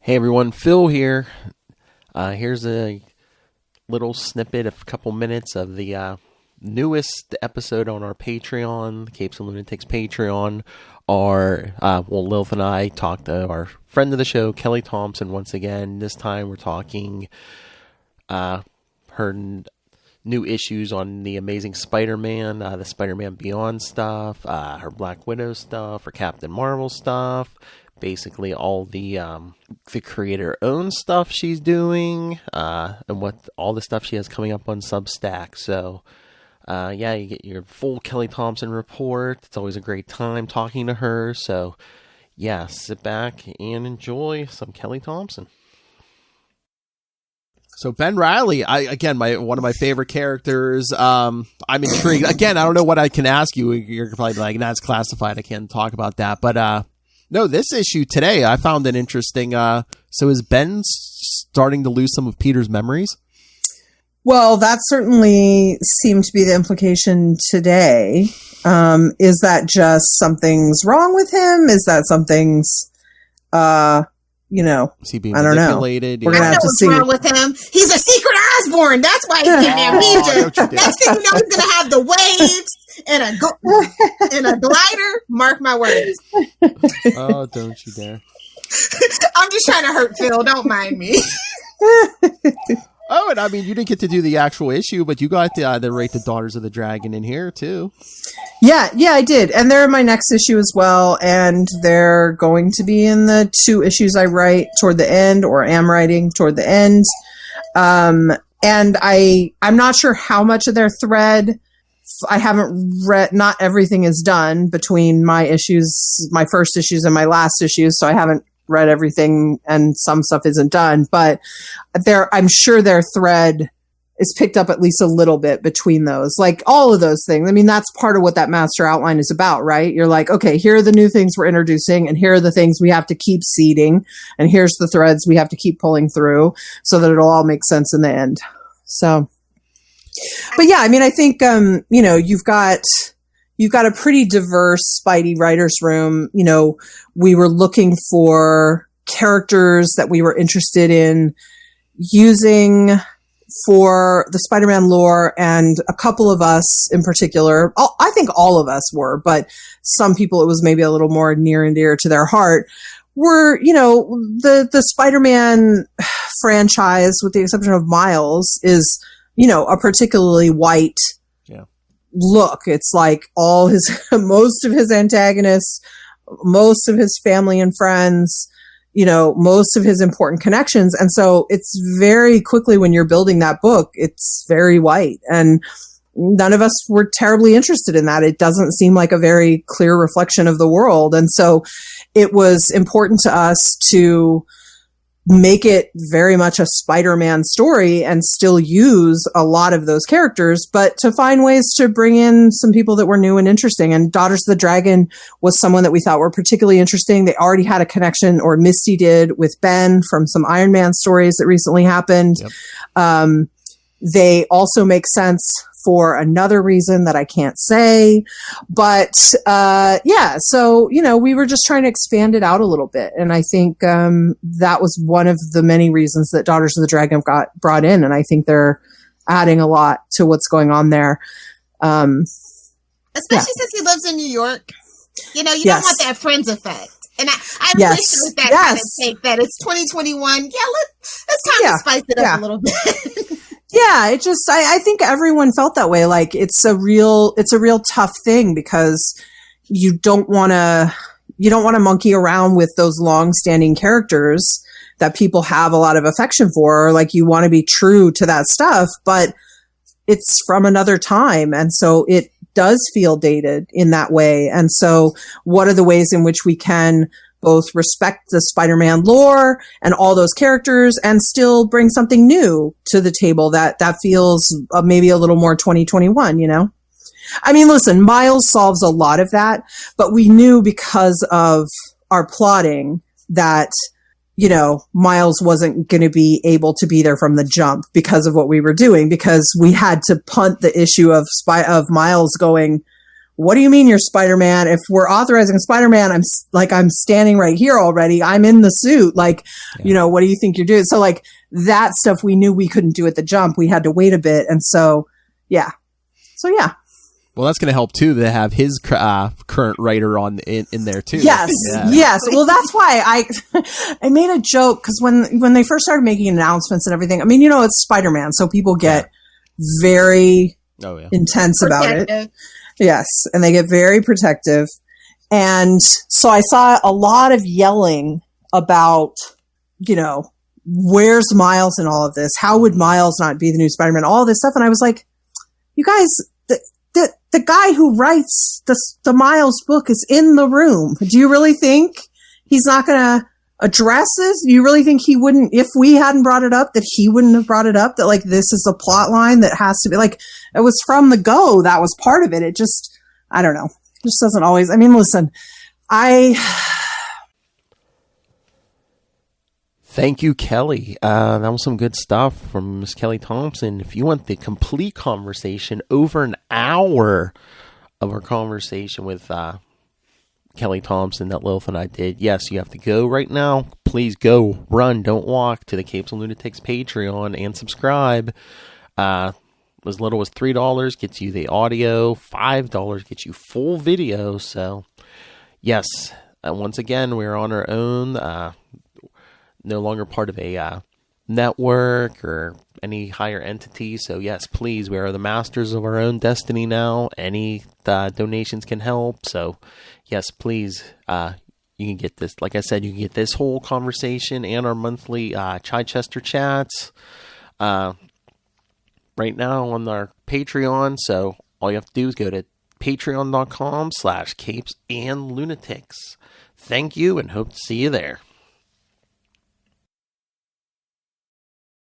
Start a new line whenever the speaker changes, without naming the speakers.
Hey everyone, Phil here. Here's a little snippet of a couple minutes of the newest episode on our Patreon, the Capes and Lunatics Patreon. Lilith and I talked to our friend of the show, Kelly Thompson, once again. This time we're talking her new issues on the Amazing Spider-Man, the Spider-Man Beyond stuff, her Black Widow stuff, her Captain Marvel stuff. Basically all the creator-owned stuff she's doing, and what all the stuff she has coming up on Substack. So, you get your full Kelly Thompson report. It's always a great time talking to her. So, yeah, sit back and enjoy some Kelly Thompson.
So Ben Reilly, one of my favorite characters. I'm intrigued. Again, I don't know what I can ask you. You're probably like, that's classified. I can't talk about that. But no, this issue today, I found it interesting. So is Ben starting to lose some of Peter's memories?
Well, that certainly seemed to be the implication today. Is that just something's wrong with him? Is that something's,
is he being manipulated?
We're gonna have to see.
What's wrong with him? He's a secret Osborn. That's why he's getting amnesia. Next thing you know, he's gonna have the waves and a glider. Mark my words.
Oh, don't you dare!
I'm just trying to hurt Phil. Don't mind me.
Oh, and I mean, you didn't get to do the actual issue, but you got to rate the Daughters of the Dragon in here too.
Yeah, I did. And they're in my next issue as well. And they're going to be in the 2 issues I write toward the end, or am writing toward the end. And I'm not sure how much of their thread. I haven't read, not everything is done between my first issues and my last issues. So I haven't read everything, and some stuff isn't done, but I'm sure their thread is picked up at least a little bit between those, like all of those things. I mean, that's part of what that master outline is about, right? You're like, okay, here are the new things we're introducing, and here are the things we have to keep seeding, and here's the threads we have to keep pulling through so that it'll all make sense in the end. So, but yeah, I mean, I think, you've got a pretty diverse Spidey writers room. We were looking for characters that we were interested in using for the Spider-Man lore, and a couple of us in particular, I think all of us were, but some people it was maybe a little more near and dear to their heart, were, the Spider-Man franchise, with the exception of Miles, is, a particularly white look. It's like most of his antagonists, most of his family and friends, most of his important connections. And so it's very quickly, when you're building that book, it's very white, and none of us were terribly interested in that. It doesn't seem like a very clear reflection of the world. And so it was important to us to make it very much a Spider-Man story and still use a lot of those characters, but to find ways to bring in some people that were new and interesting. And Daughters of the Dragon was someone that we thought were particularly interesting. They already had a connection, or Misty did, with Ben from some Iron Man stories that recently happened. Yep. They also make sense for another reason that I can't say, but so we were just trying to expand it out a little bit, and I think that was one of the many reasons that Daughters of the Dragon got brought in, and I think they're adding a lot to what's going on there,
especially since he lives in New York. You don't want that Friends effect. And I appreciate that kind of take, that it's 2021. Yeah, let's kind of spice it up a little bit.
Yeah, it just, I think everyone felt that way. Like, it's a real tough thing, because you don't want to monkey around with those long-standing characters that people have a lot of affection for. Like, you want to be true to that stuff, but it's from another time. And so it does feel dated in that way. And so what are the ways in which we can both respect the Spider-Man lore and all those characters, and still bring something new to the table that feels maybe a little more 2021, I mean, listen, Miles solves a lot of that, but we knew, because of our plotting, that, Miles wasn't going to be able to be there from the jump because of what we were doing, because we had to punt the issue of Miles going, what do you mean you're Spider-Man? If we're authorizing Spider-Man, I'm standing right here already. I'm in the suit. Like, what do you think you're doing? So like that stuff we knew we couldn't do at the jump. We had to wait a bit. And so, yeah.
Well, that's going to help too to have his current writer in there too.
Yes, yes. Well, that's why I made a joke because when they first started making announcements and everything, I mean, it's Spider-Man, so people get very intense about it. Yes, and they get very protective. And so I saw a lot of yelling about, where's Miles in all of this? How would Miles not be the new Spider-Man? All this stuff. And I was like, you guys, the guy who writes the Miles book is in the room. Do you really think he's not going to address this? Do you really think he wouldn't, if we hadn't brought it up, that he wouldn't have brought it up? That like this is a plot line that has to be like, it was from the go. That was part of it. It just, I don't know. It just doesn't always. I mean, listen,
Thank you, Kelly. That was some good stuff from Miss Kelly Thompson. If you want the complete conversation, over an hour of our conversation with Kelly Thompson that Lilith and I did, yes, you have to go right now. Please go, run, don't walk to the Capes and Lunatics Patreon and subscribe. As little as $3 gets you the audio, $5 gets you full video. So, yes, once again, we're on our own. No longer part of a network or any higher entity. So yes, please, we are the masters of our own destiny now. Any donations can help. So yes, please, you can get this. Like I said, you can get this whole conversation and our monthly Chichester chats right now on our Patreon. So all you have to do is go to patreon.com/capes and lunatics. Thank you and hope to see you there.